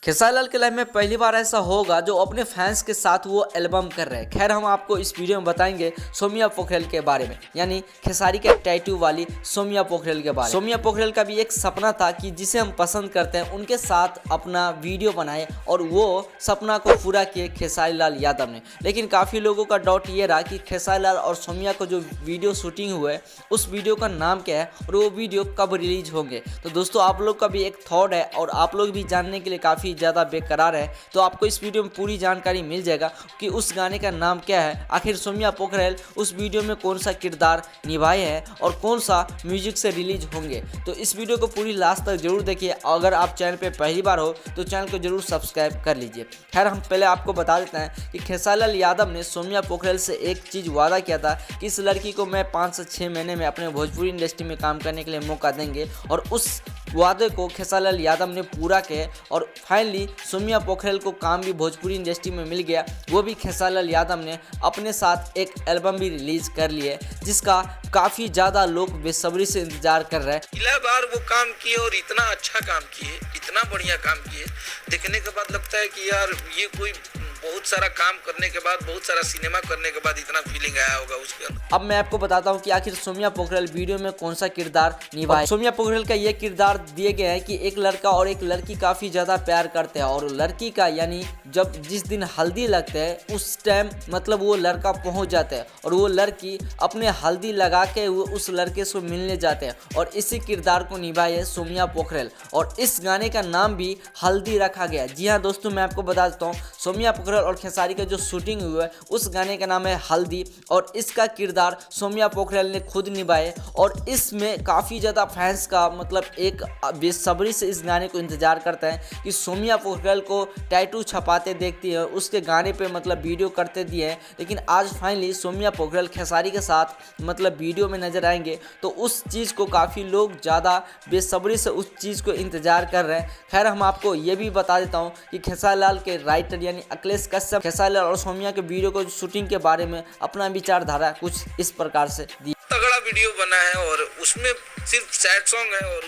खेसारी लाल के लाइफ में पहली बार ऐसा होगा जो अपने फैंस के साथ वो एल्बम कर रहे हैं। खैर हम आपको इस वीडियो में बताएंगे सोमिया पोखरेल के बारे में, यानी खेसारी के टैटू वाली सोमिया पोखरेल के बारे में। सोमिया पोखरेल का भी एक सपना था कि जिसे हम पसंद करते हैं उनके साथ अपना वीडियो बनाए, और वो सपना को पूरा किए खेसारी लाल यादव ने। लेकिन काफ़ी लोगों का डाउट ये रहा कि खेसारी लाल और सोमिया को जो वीडियो शूटिंग हुआ है उस वीडियो का नाम क्या है और वो वीडियो कब रिलीज होंगे। तो दोस्तों आप लोग का भी एक थॉट है और आप लोग भी जानने के लिए काफ़ी ज़्यादा बेकरार है, तो आपको इस वीडियो में पूरी जानकारी मिल जाएगा कि उस गाने का नाम क्या है, आखिर सोमिया पोखरेल उस वीडियो में कौन सा किरदार निभाए हैं और कौन सा म्यूजिक से रिलीज होंगे। तो इस वीडियो को पूरी लास्ट तक जरूर देखिए। अगर आप चैनल पे पहली बार हो तो चैनल को जरूर सब्सक्राइब कर लीजिए। खैर हम पहले आपको बता देते हैं कि खेसारी लाल यादव ने सोमिया पोखरेल से एक चीज़ वादा किया था कि इस लड़की को मैं 5 से 6 महीने में अपने भोजपुरी इंडस्ट्री में काम करने के लिए मौका देंगे, और उस वादे को खेसारी लाल यादव ने पूरा किया और फाइनली सोमिया पोखरेल को काम भी भोजपुरी इंडस्ट्री में मिल गया। वो भी खेसारी लाल यादव ने अपने साथ एक एल्बम भी रिलीज कर लिया है, जिसका काफ़ी ज़्यादा लोग बेसब्री से इंतजार कर रहे हैं। पहला बार वो काम किए और इतना अच्छा काम किए, इतना बढ़िया काम किए, देखने के बाद लगता है कि यार ये कोई बहुत सारा काम करने के बाद, बहुत सारा सिनेमा करने के बाद इतना फीलिंग आया होगा उसके अंदर। अब मैं आपको बताता हूँ कि आखिर सोमिया पोखरेल वीडियो में कौन सा किरदार निभाए। सोमिया पोखरेल का ये किरदार दिए गए हैं कि एक लड़का और एक लड़की काफ़ी ज़्यादा प्यार करते हैं, और लड़की का यानी जब जिस दिन हल्दी लगते हैं उस टाइम मतलब वो लड़का पहुँच जाता है और वो लड़की अपने हल्दी लगा के वो उस लड़के से मिलने जाते हैं, और इसी किरदार को निभाई है सोमिया पोखरेल। और इस गाने का नाम भी हल्दी रखा गया। जी हाँ दोस्तों, मैं आपको बता देता हूँ सोमिया पोखरेल और खेसारी का जो शूटिंग हुआ है उस गाने का नाम है हल्दी, और इसका किरदार सोमिया पोखरेल ने खुद निभाए। और इसमें काफ़ी ज़्यादा फैंस का मतलब एक बेसब्री से इस गाने को इंतजार करते हैं कि सोमिया पोखरेल को टैटू छपाते देखती है, उसके गाने पे मतलब वीडियो करते दिए हैं। लेकिन आज फाइनली सोमिया पोखरेल खेसारी के साथ मतलब वीडियो में नजर आएंगे, तो उस चीज़ को काफ़ी लोग ज़्यादा बेसब्री से उस चीज़ को इंतजार कर रहे हैं। खैर हम आपको ये भी बता देता हूँ कि खेसारी लाल के राइटर यानी अखिलेश कश्यप खेसारी लाल और सोमिया के वीडियो को शूटिंग के बारे में अपना विचारधारा कुछ इस प्रकार से दी। तगड़ा वीडियो बना है और उसमें सिर्फ सैड सॉन्ग है, और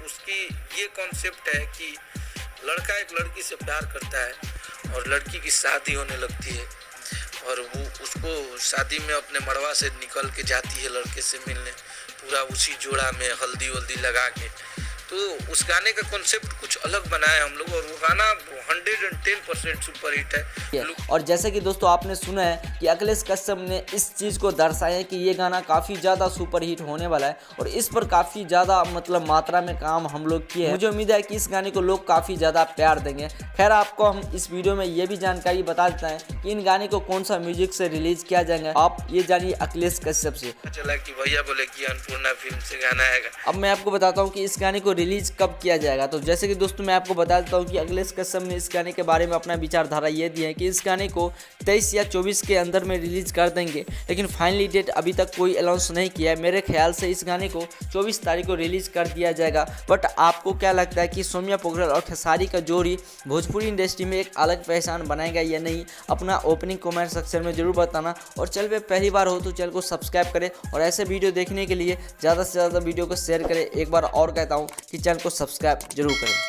उसकी ये कॉन्सेप्ट है कि लड़का एक लड़की से प्यार करता है और लड़की की शादी होने लगती है, और वो उसको शादी में अपने मड़वा से निकल के जाती है लड़के से मिलने, पूरा उसी जोड़ा में हल्दी वल्दी लगा के। तो उस गाने का कॉन्सेप्ट कुछ अलग बनाया हम लोग, और वो गाना 110% सुपर हिट है। और जैसे कि दोस्तों आपने सुना है कि अखिलेश कश्यप ने इस चीज़ को दर्शाया है कि ये गाना काफ़ी ज़्यादा सुपर हिट होने वाला है, और इस पर काफ़ी ज़्यादा मतलब मात्रा में काम हम लोग किए हैं। मुझे उम्मीद है कि इस गाने को लोग काफ़ी ज़्यादा प्यार देंगे। खैर आपको हम इस वीडियो में ये भी जानकारी बता देते हैं कि इन गाने को कौन सा म्यूजिक से रिलीज किया जाएगा, आप ये जानिए अखिलेश कश्यप से। चला कि भैया बोले कि अन्नपूर्णा फिल्म से गाना आएगा। अब मैं आपको बताता हूँ कि इस गाने को रिलीज कब किया जाएगा। तो जैसे कि दोस्तों मैं आपको बता देता हूँ कि अखिलेश कश्यप ने इस गाने के बारे में अपना विचारधारा ये दी है कि इस गाने को 23 या 24 के अंदर में रिलीज कर देंगे, लेकिन फाइनली डेट अभी तक कोई अनाउंस नहीं किया है। मेरे ख्याल से इस गाने को 24 तारीख को रिलीज कर दिया जाएगा। बट आपको क्या लगता है कि सोमिया पोखरेल और खेसारी का जोड़ी भोजपुरी इंडस्ट्री में एक अलग पहचान बनाएगा या नहीं? अपना ओपनिंग कमेंट सेक्शन में जरूर बताना, और चैनल पे पहली बार हो तो चैनल को सब्सक्राइब करें, और ऐसे वीडियो देखने के लिए ज़्यादा से ज़्यादा वीडियो को शेयर करें। एक बार और कहता हूँ कि चैनल को सब्सक्राइब जरूर करें।